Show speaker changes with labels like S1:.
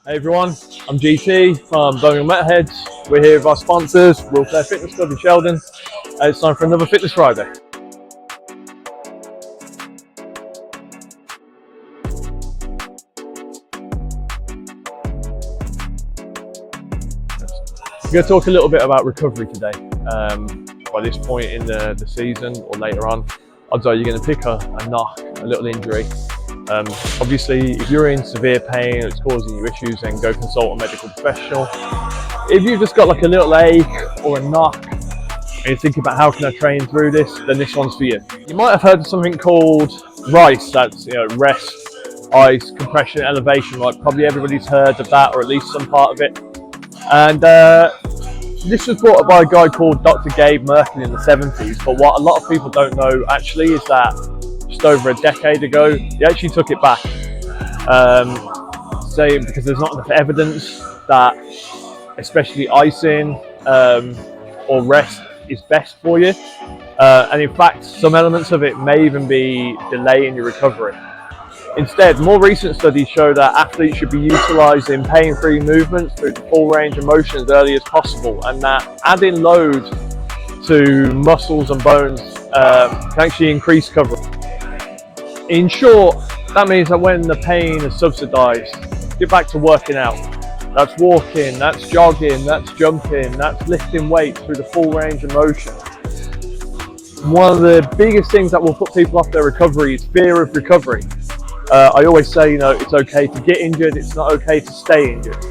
S1: Hey everyone, I'm GT from Birmingham Metalheads. We're here with our sponsors, Real Clear Fitness Club in Sheldon, and it's time for another Fitness Friday. We're going to talk a little bit about recovery today. By this point in the season or later on, odds are you're going to pick a knock, a little injury. Obviously, if you're in severe pain, it's causing you issues, then go consult a medical professional. If you've just got like a little ache or a knock, and you're thinking about how can I train through this, then this one's for you. You might have heard of something called RICE, that's rest, ice, compression, elevation. Like probably everybody's heard of that, or at least some part of it. And this was brought up by a guy called Dr. Gabe Merkin in the 70s. But what a lot of people don't know actually is that just over a decade ago, he actually took it back, saying because there's not enough evidence that especially icing or rest is best for you. And in fact, some elements of it may even be delaying your recovery. Instead, more recent studies show that athletes should be utilising pain-free movements through the full range of motion as early as possible, and that adding load to muscles and bones can actually increase recovery. In short, that means that when the pain is subsidised, get back to working out. That's walking, that's jogging, that's jumping, that's lifting weights through the full range of motion. One of the biggest things that will put people off their recovery is fear of recovery. I always say, it's okay to get injured, it's not okay to stay injured.